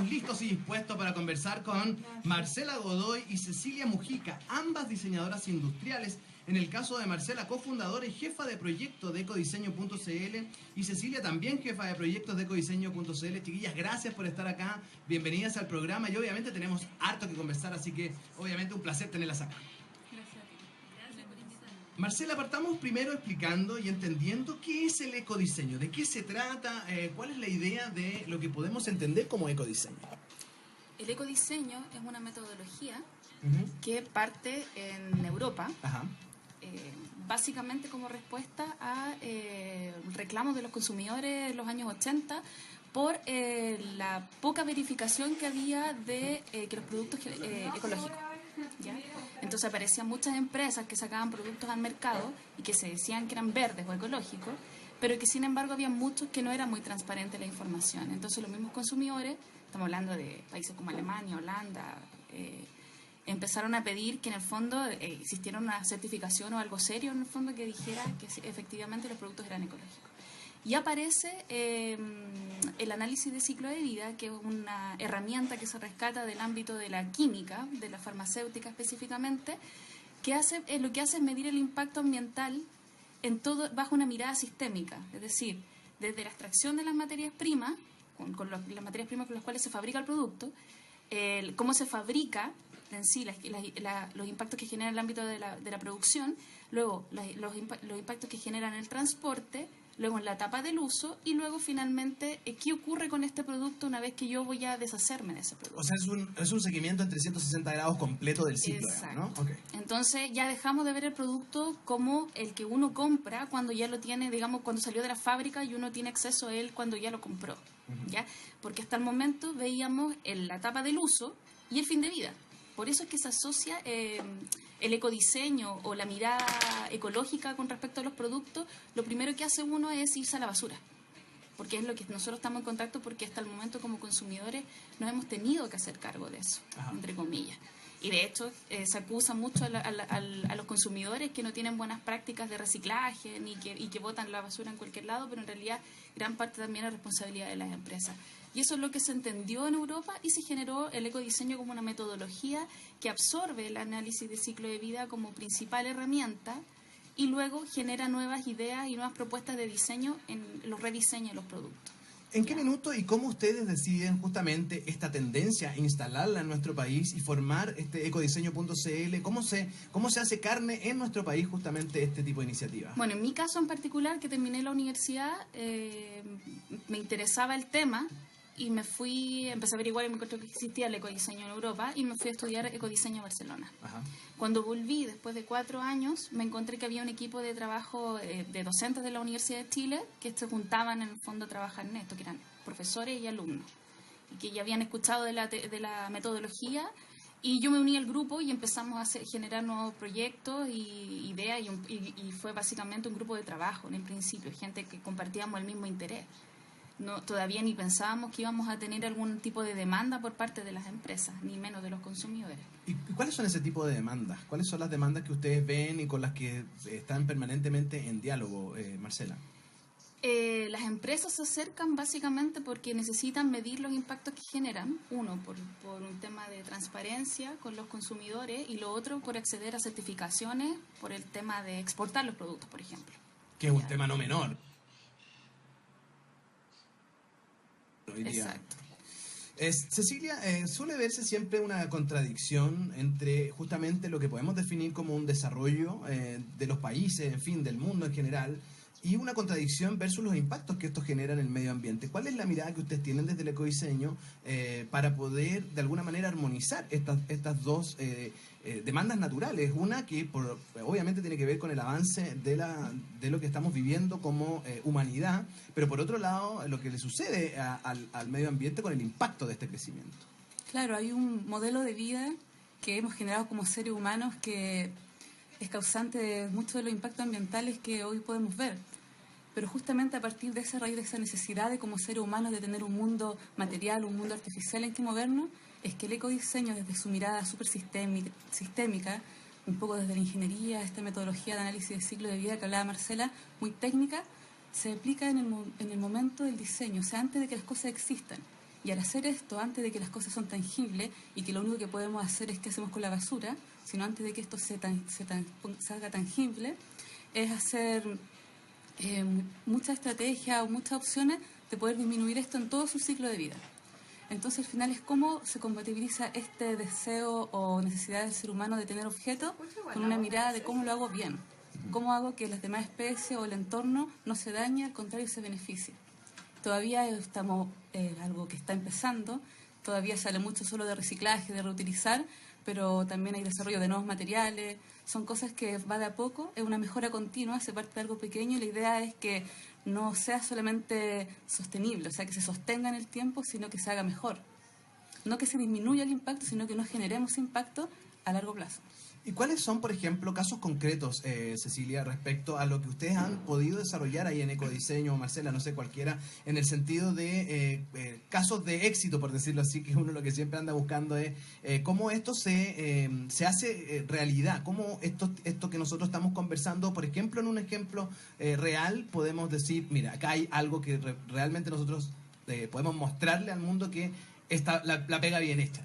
estamos listos y dispuestos para conversar con Marcela Godoy y Cecilia Mujica, ambas diseñadoras industriales. En el caso de Marcela, cofundadora y jefa de proyecto de ecodiseño.cl, y Cecilia también jefa de proyectos de ecodiseño.cl. Chiquillas, gracias por estar acá, bienvenidas al programa y obviamente tenemos harto que conversar, así que obviamente un placer tenerlas acá. Marcela, partamos primero explicando y entendiendo qué es el ecodiseño, de qué se trata, cuál es la idea de lo que podemos entender como ecodiseño. El ecodiseño es una metodología que parte en Europa, básicamente como respuesta a reclamos de los consumidores en los años 80 por la poca verificación que había de que los productos ecológicos. ¿Ya? Entonces aparecían muchas empresas que sacaban productos al mercado y que se decían que eran verdes o ecológicos, pero que sin embargo había muchos que no era muy transparente la información. Entonces los mismos consumidores, estamos hablando de países como Alemania, Holanda, empezaron a pedir que en el fondo existiera una certificación o algo serio en el fondo que dijera que efectivamente los productos eran ecológicos. Y aparece el análisis de ciclo de vida, que es una herramienta que se rescata del ámbito de la química, de la farmacéutica específicamente, que lo que hace es medir el impacto ambiental en todo bajo una mirada sistémica, es decir, desde la extracción de las materias primas, las materias primas con las cuales se fabrica el producto, cómo se fabrica en sí, los impactos que genera en el ámbito de la producción, luego los impactos que generan en el transporte, luego en la etapa del uso y luego finalmente qué ocurre con este producto una vez que yo voy a deshacerme de ese producto. O sea, es un seguimiento en 360 grados completo del ciclo. Exacto. ¿No? Okay. Entonces ya dejamos de ver el producto como el que uno compra cuando ya lo tiene, digamos, cuando salió de la fábrica y uno tiene acceso a él cuando ya lo compró. ¿Ya? Porque hasta el momento veíamos la etapa del uso y el fin de vida. Por eso es que se asocia el ecodiseño o la mirada ecológica con respecto a los productos. Lo primero que hace uno es irse a la basura, porque es lo que nosotros estamos en contacto, porque hasta el momento como consumidores nos hemos tenido que hacer cargo de eso, entre comillas. Y de hecho se acusa mucho a los consumidores que no tienen buenas prácticas de reciclaje y que botan la basura en cualquier lado, pero en realidad gran parte también es responsabilidad de las empresas. Y eso es lo que se entendió en Europa y se generó el ecodiseño como una metodología que absorbe el análisis de ciclo de vida como principal herramienta y luego genera nuevas ideas y nuevas propuestas de diseño en los rediseños de los productos. ¿En qué minuto y cómo ustedes deciden justamente esta tendencia, instalarla en nuestro país y formar este ecodiseño.cl? ¿Cómo se hace carne en nuestro país justamente este tipo de iniciativas? Bueno, en mi caso en particular, que terminé la universidad, me interesaba el tema y empecé a averiguar y me encontré que existía el ecodiseño en Europa y me fui a estudiar ecodiseño a Barcelona. Cuando volví, después de 4 años, me encontré que había un equipo de trabajo de docentes de la Universidad de Chile que se juntaban en el fondo a trabajar en esto, que eran profesores y alumnos, y que ya habían escuchado de la metodología, y yo me uní al grupo y empezamos a generar nuevos proyectos y ideas, y fue básicamente un grupo de trabajo en principio, gente que compartíamos el mismo interés. No, todavía ni pensábamos que íbamos a tener algún tipo de demanda por parte de las empresas, ni menos de los consumidores. ¿Y cuáles son ese tipo de demandas? ¿Cuáles son las demandas que ustedes ven y con las que están permanentemente en diálogo, Marcela? Las empresas se acercan básicamente porque necesitan medir los impactos que generan, uno por un tema de transparencia con los consumidores y lo otro por acceder a certificaciones por el tema de exportar los productos, por ejemplo. Que es un tema no menor. Exacto. Cecilia, suele verse siempre una contradicción entre justamente lo que podemos definir como un desarrollo de los países, en fin, del mundo en general, y una contradicción versus los impactos que esto genera en el medio ambiente. ¿Cuál es la mirada que ustedes tienen desde el ecodiseño para poder de alguna manera armonizar estas dos demandas naturales? Una que obviamente tiene que ver con el avance de lo que estamos viviendo como humanidad, pero por otro lado lo que le sucede al medio ambiente con el impacto de este crecimiento. Claro, hay un modelo de vida que hemos generado como seres humanos que es causante de muchos de los impactos ambientales que hoy podemos ver. Pero justamente a partir de esa raíz, de esa necesidad de como seres humanos de tener un mundo material, un mundo artificial en que movernos, es que el ecodiseño, desde su mirada súper sistémica, un poco desde la ingeniería, esta metodología de análisis de ciclo de vida que hablaba Marcela, muy técnica, se aplica en el momento del diseño, o sea, antes de que las cosas existan. Y al hacer esto, antes de que las cosas son tangibles y que lo único que podemos hacer es qué hacemos con la basura, sino antes de que esto se haga tangible, es hacer muchas estrategias o muchas opciones de poder disminuir esto en todo su ciclo de vida. Entonces, al final es cómo se compatibiliza este deseo o necesidad del ser humano de tener objetos con una mirada de cómo lo hago bien. Cómo hago que las demás especies o el entorno no se dañe, al contrario, se beneficie. Todavía estamos algo que está empezando, todavía sale mucho solo de reciclaje, de reutilizar, pero también hay desarrollo de nuevos materiales, son cosas que va de a poco, es una mejora continua, se parte de algo pequeño y la idea es que no sea solamente sostenible, o sea, que se sostenga en el tiempo, sino que se haga mejor. No que se disminuya el impacto, sino que no generemos impacto a largo plazo. ¿Y cuáles son, por ejemplo, casos concretos, Cecilia, respecto a lo que ustedes han podido desarrollar ahí en Ecodiseño, o Marcela, no sé, cualquiera, en el sentido de casos de éxito, por decirlo así, que uno lo que siempre anda buscando es cómo esto se hace realidad, cómo esto que nosotros estamos conversando, por ejemplo, en un ejemplo real, podemos decir, mira, acá hay algo que realmente nosotros podemos mostrarle al mundo que la pega bien hecha.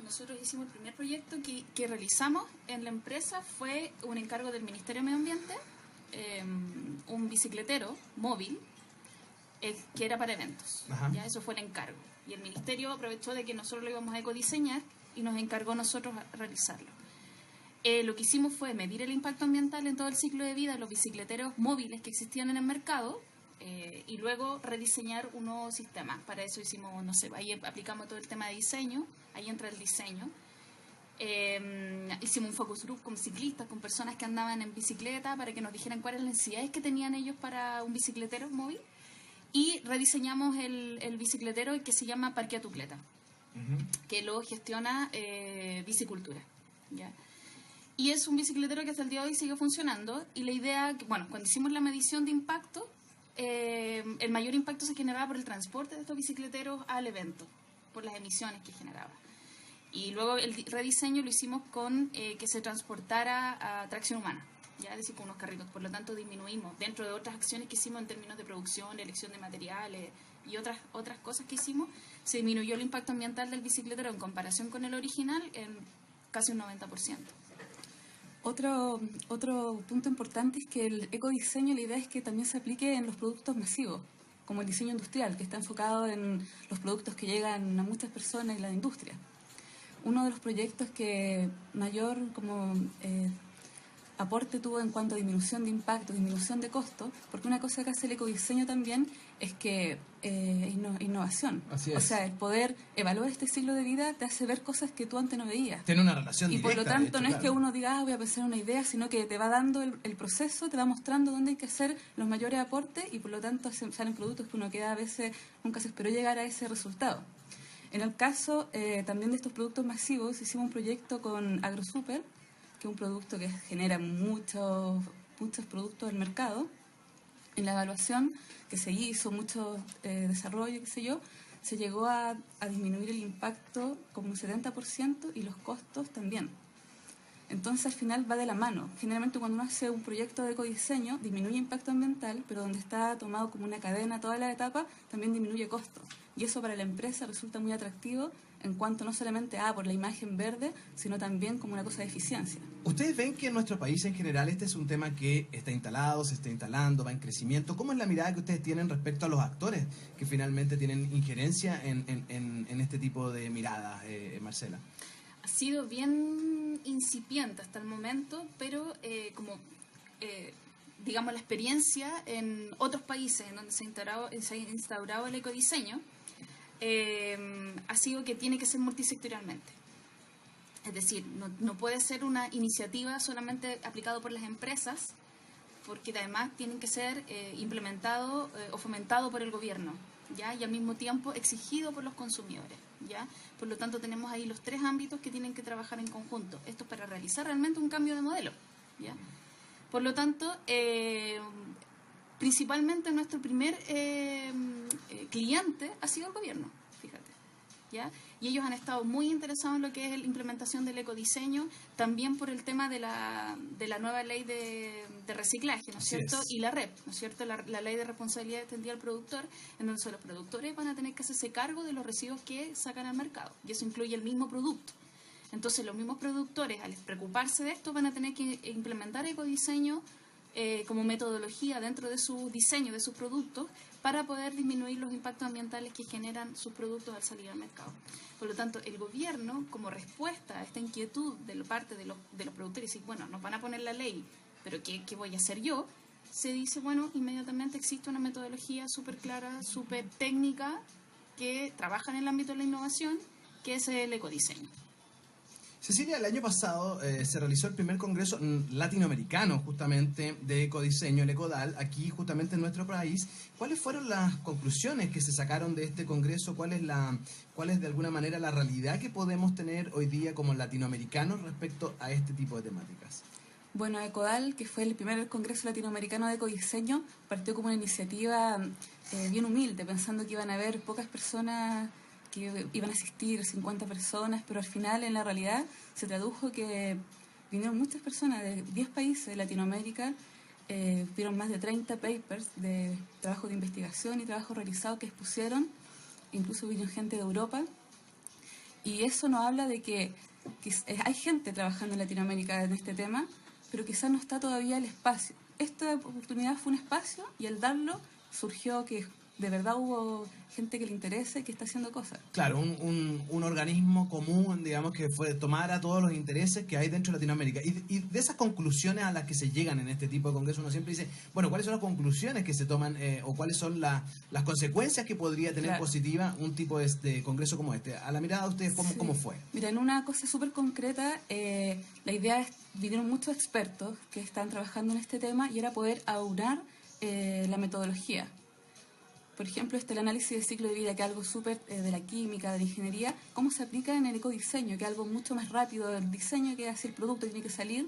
Nosotros hicimos el primer proyecto que realizamos en la empresa, fue un encargo del Ministerio de Medio Ambiente, un bicicletero móvil que era para eventos. ¿Ya? Eso fue el encargo. Y el Ministerio aprovechó de que nosotros lo íbamos a ecodiseñar y nos encargó a nosotros a realizarlo. Lo que hicimos fue medir el impacto ambiental en todo el ciclo de vida de los bicicleteros móviles que existían en el mercado, y luego rediseñar un nuevo sistema. Para eso hicimos, no sé, ahí aplicamos todo el tema de diseño, ahí entra el diseño. Hicimos un focus group con ciclistas, con personas que andaban en bicicleta, para que nos dijeran cuáles eran las necesidades que tenían ellos para un bicicletero móvil. Y rediseñamos el bicicletero que se llama Parque Atucleta, que lo gestiona Bicicultura. ¿Ya? Y es un bicicletero que hasta el día de hoy sigue funcionando. Y la idea, bueno, cuando hicimos la medición de impacto, el mayor impacto se generaba por el transporte de estos bicicleteros al evento, por las emisiones que generaba. Y luego el rediseño lo hicimos con que se transportara a tracción humana, ya, es decir, con unos carritos. Por lo tanto, disminuimos, dentro de otras acciones que hicimos en términos de producción, elección de materiales y otras cosas que hicimos, se disminuyó el impacto ambiental del bicicletero en comparación con el original en casi un 90%. Otro punto importante es que el ecodiseño, la idea es que también se aplique en los productos masivos, como el diseño industrial, que está enfocado en los productos que llegan a muchas personas en la industria. Uno de los proyectos que mayor aporte tuvo en cuanto a disminución de impacto, disminución de costo, porque una cosa que hace el ecodiseño también es que innovación. Así es. O sea, el poder evaluar este ciclo de vida te hace ver cosas que tú antes no veías. Tiene una relación directa. Y por lo tanto, hecho, no claro. es que uno diga, voy a pensar una idea, sino que te va dando el proceso, te va mostrando dónde hay que hacer los mayores aportes y por lo tanto salen productos que uno queda a veces, nunca se esperó llegar a ese resultado. En el caso también de estos productos masivos, hicimos un proyecto con AgroSuper, que es un producto que genera muchos productos del mercado. En la evaluación que se hizo, mucho desarrollo, qué sé yo, se llegó a disminuir el impacto como un 70% y los costos también. Entonces, al final va de la mano. Generalmente, cuando uno hace un proyecto de ecodiseño, disminuye impacto ambiental, pero donde está tomado como una cadena toda la etapa, también disminuye costos. Y eso para la empresa resulta muy atractivo en cuanto no solamente por la imagen verde, sino también como una cosa de eficiencia. ¿Ustedes ven que en nuestro país en general este es un tema que está instalado, se está instalando, va en crecimiento? ¿Cómo es la mirada que ustedes tienen respecto a los actores que finalmente tienen injerencia en este tipo de miradas, Marcela? Ha sido bien incipiente hasta el momento, pero digamos, la experiencia en otros países en donde se ha instaurado el ecodiseño ha sido que tiene que ser multisectorialmente. Es decir, no puede ser una iniciativa solamente aplicada por las empresas, porque además tienen que ser implementado o fomentado por el gobierno, ¿ya? Y al mismo tiempo exigido por los consumidores, ¿ya? Por lo tanto, tenemos ahí los 3 ámbitos que tienen que trabajar en conjunto. Esto es para realizar realmente un cambio de modelo, ¿ya? Por lo tanto, principalmente nuestro primer cliente ha sido el gobierno, fíjate. ¿ya? Y ellos han estado muy interesados en lo que es la implementación del ecodiseño, también por el tema de la nueva ley de reciclaje, ¿no es cierto? Y la REP, ¿no es cierto? La ley de responsabilidad extendida al productor, en donde los productores van a tener que hacerse cargo de los residuos que sacan al mercado, y eso incluye el mismo producto. Entonces los mismos productores, al preocuparse de esto, van a tener que implementar ecodiseño como metodología dentro de su diseño de sus productos para poder disminuir los impactos ambientales que generan sus productos al salir al mercado. Por lo tanto, el gobierno, como respuesta a esta inquietud de parte de los productores, dice, bueno, nos van a poner la ley, pero ¿qué voy a hacer yo? Se dice, bueno, inmediatamente existe una metodología súper clara, súper técnica, que trabaja en el ámbito de la innovación, que es el ecodiseño. Cecilia, el año pasado se realizó el primer congreso latinoamericano justamente de ecodiseño, el ECODAL, aquí justamente en nuestro país. ¿Cuáles fueron las conclusiones que se sacaron de este congreso? ¿Cuál es de alguna manera la realidad que podemos tener hoy día como latinoamericanos respecto a este tipo de temáticas? Bueno, ECODAL, que fue el primer congreso latinoamericano de ecodiseño, partió como una iniciativa bien humilde, pensando que iban a haber pocas personas que iban a asistir, 50 personas, pero al final, en la realidad, se tradujo que vinieron muchas personas de 10 países de Latinoamérica, vieron más de 30 papers de trabajo de investigación y trabajo realizado que expusieron, incluso vino gente de Europa, y eso nos habla de que hay gente trabajando en Latinoamérica en este tema, pero quizás no está todavía el espacio. Esta oportunidad fue un espacio y al darlo surgió que de verdad hubo gente que le interesa y que está haciendo cosas. Claro, un organismo común, digamos, que fue tomar a todos los intereses que hay dentro de Latinoamérica. Y de esas conclusiones a las que se llegan en este tipo de congresos, uno siempre dice, bueno, ¿cuáles son las conclusiones que se toman o cuáles son las consecuencias que podría tener positiva un tipo de congreso como este? A la mirada de ustedes, ¿cómo fue? Mira, en una cosa súper concreta, la idea es, vinieron muchos expertos que están trabajando en este tema y era poder aunar la metodología. Por ejemplo, el análisis de ciclo de vida, que es algo súper de la química, de la ingeniería, cómo se aplica en el ecodiseño, que es algo mucho más rápido del diseño que hace el producto, tiene que salir.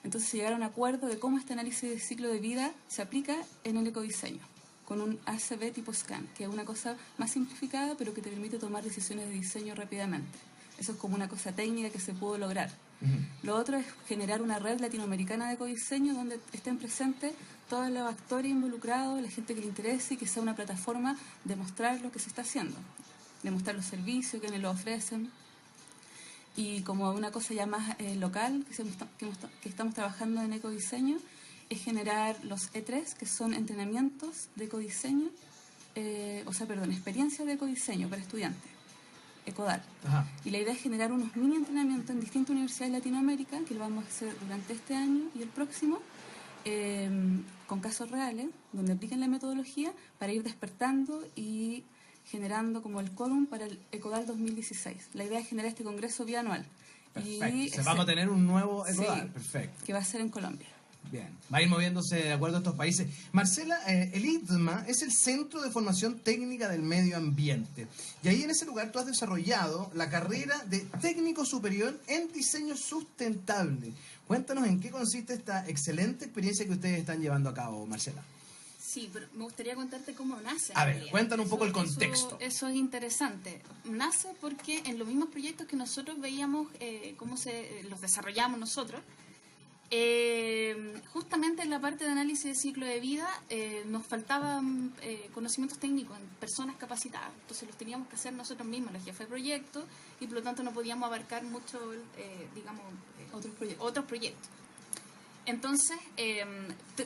Entonces se llegaron a un acuerdo de cómo este análisis de ciclo de vida se aplica en el ecodiseño, con un ACV tipo SCAN, que es una cosa más simplificada, pero que te permite tomar decisiones de diseño rápidamente. Eso es como una cosa técnica que se pudo lograr. Lo otro es generar una red latinoamericana de ecodiseño donde estén presentes todos los actores involucrados, la gente que le interese y que sea una plataforma de mostrar lo que se está haciendo, de mostrar los servicios, quienes lo ofrecen. Y como una cosa ya más local que estamos trabajando en ecodiseño es generar los E3, que son entrenamientos de ecodiseño, experiencias de ecodiseño para estudiantes. ECODAL. Ajá. Y la idea es generar unos mini entrenamientos en distintas universidades de Latinoamérica, que lo vamos a hacer durante este año y el próximo, con casos reales, donde apliquen la metodología para ir despertando y generando como el quórum para el ECODAL 2016. La idea es generar este congreso bianual. Perfecto. Vamos a tener un nuevo ECODAL. Sí, perfecto. Que va a ser en Colombia. Bien, va a ir moviéndose de acuerdo a estos países. Marcela, el ITMA es el Centro de Formación Técnica del Medio Ambiente. Y ahí en ese lugar tú has desarrollado la carrera de técnico superior en diseño sustentable. Cuéntanos en qué consiste esta excelente experiencia que ustedes están llevando a cabo, Marcela. Sí, pero me gustaría contarte cómo nace. A ver, cuéntanos un poco el contexto. Eso es interesante. Nace porque en los mismos proyectos que nosotros veíamos, cómo los desarrollamos nosotros, justamente en la parte de análisis de ciclo de vida nos faltaban conocimientos técnicos en personas capacitadas, entonces los teníamos que hacer nosotros mismos, los jefes de proyecto, y por lo tanto no podíamos abarcar mucho, otros proyectos. Entonces,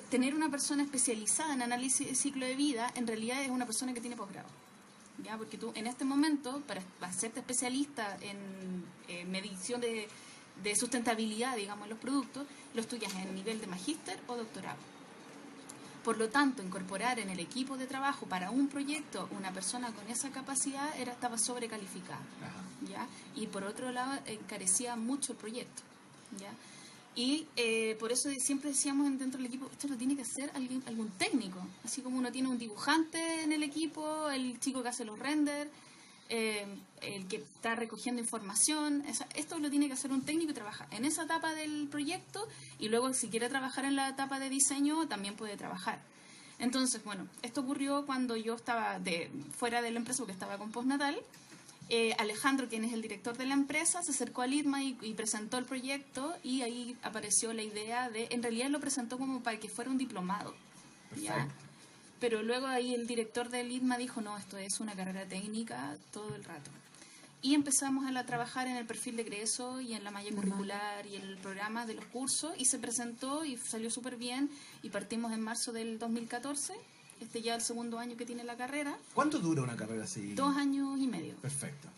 tener una persona especializada en análisis de ciclo de vida en realidad es una persona que tiene posgrado, ¿ya? Porque tú en este momento, para hacerte especialista en medición de sustentabilidad, digamos, en los productos, lo estudias en nivel de magíster o doctorado. Por lo tanto, incorporar en el equipo de trabajo para un proyecto una persona con esa capacidad estaba sobrecalificada, ¿ya? Y por otro lado, encarecía mucho el proyecto, ¿ya? Y por eso siempre decíamos dentro del equipo, esto lo tiene que hacer algún técnico, así como uno tiene un dibujante en el equipo, el chico que hace los renders, el que está recogiendo información, esto lo tiene que hacer un técnico y trabaja en esa etapa del proyecto, y luego si quiere trabajar en la etapa de diseño también puede trabajar. Entonces, bueno, esto ocurrió cuando yo estaba fuera de la empresa porque estaba con postnatal, Alejandro, quien es el director de la empresa, se acercó al ITMA y presentó el proyecto, y ahí apareció la idea de, en realidad lo presentó como para que fuera un diplomado, ¿ya? Pero luego ahí el director del ITMA dijo, no, esto es una carrera técnica todo el rato. Y empezamos a trabajar en el perfil de egreso y en la malla curricular y en el programa de los cursos, y se presentó y salió súper bien, y partimos en marzo del 2014. Este ya es el segundo año que tiene la carrera. ¿Cuánto dura una carrera así? 2 años y medio. Perfecto.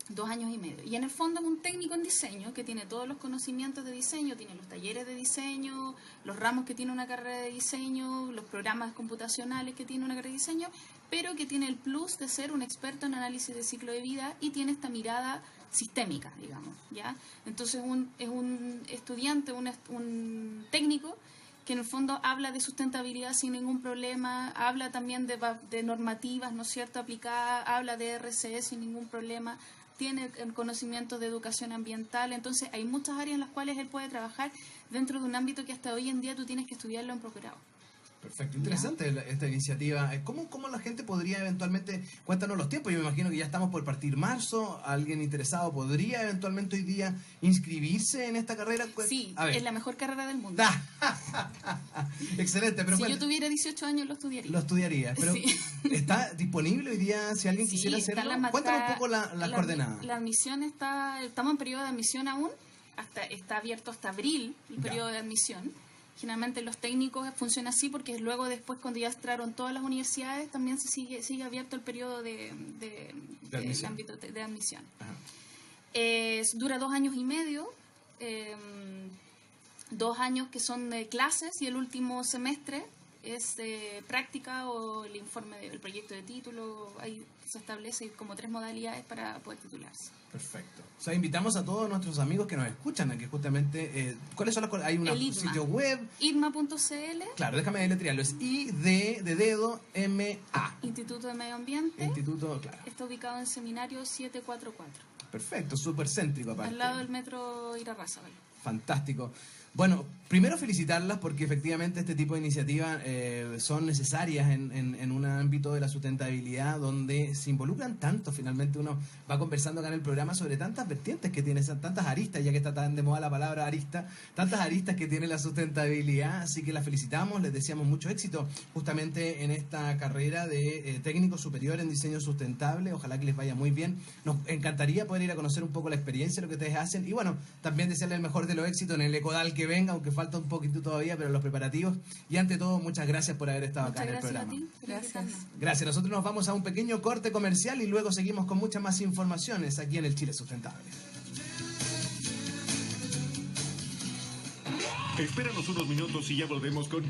2 años y medio. Y en el fondo es un técnico en diseño que tiene todos los conocimientos de diseño, tiene los talleres de diseño, los ramos que tiene una carrera de diseño, los programas computacionales que tiene una carrera de diseño, pero que tiene el plus de ser un experto en análisis de ciclo de vida y tiene esta mirada sistémica, digamos, ¿ya? Entonces es un estudiante, un técnico que en el fondo habla de sustentabilidad sin ningún problema, habla también de normativas, ¿no es cierto?, aplicadas, habla de RCE sin ningún problema, tiene el conocimiento de educación ambiental. Entonces hay muchas áreas en las cuales él puede trabajar dentro de un ámbito que hasta hoy en día tú tienes que estudiarlo en posgrado. Perfecto, interesante esta iniciativa. ¿Cómo la gente podría eventualmente, cuéntanos los tiempos? Yo me imagino que ya estamos por partir marzo, alguien interesado podría eventualmente hoy día inscribirse en esta carrera. Sí, es la mejor carrera del mundo. Excelente, pero si yo tuviera 18 años lo estudiaría. Lo estudiaría, pero sí. ¿Está disponible hoy día si alguien quisiera hacerlo? Cuéntanos un poco las coordenadas. La admisión estamos en periodo de admisión aún, está abierto hasta abril el periodo de admisión. Generalmente los técnicos funciona así porque luego después cuando ya entraron todas las universidades también se sigue abierto el periodo de ámbito de admisión. Dura 2 años y medio, 2 años que son de clases y el último semestre es práctica o el informe del proyecto de título. Ahí se establece como 3 modalidades para poder titularse. Perfecto. O sea, invitamos a todos nuestros amigos que nos escuchan a que justamente... ¿cuáles son las...? Hay un sitio web. IDMA.cl. Claro, déjame deletrearlo. Es I-D-M-A. Instituto de Medio Ambiente. Instituto, claro. Está ubicado en Seminario 744. Perfecto, súper céntrico aparte. Al lado del metro Irarrázaval. Fantástico. Bueno, primero felicitarlas porque efectivamente este tipo de iniciativas son necesarias en un ámbito de la sustentabilidad donde se involucran tanto. Finalmente uno va conversando acá en el programa sobre tantas vertientes que tiene, tantas aristas, ya que está tan de moda la palabra arista, tantas aristas que tiene la sustentabilidad. Así que las felicitamos, les deseamos mucho éxito justamente en esta carrera de técnico superior en diseño sustentable. Ojalá que les vaya muy bien. Nos encantaría poder ir a conocer un poco la experiencia, lo que ustedes hacen, y bueno, también desearles el mejor de los éxitos en el Ecodal que venga, aunque falta un poquito todavía, pero los preparativos. Y ante todo, muchas gracias por haber estado acá en el programa. Gracias. Gracias. Nosotros nos vamos a un pequeño corte comercial y luego seguimos con muchas más informaciones aquí en el Chile Sustentable. Espéranos unos minutos y ya volvemos con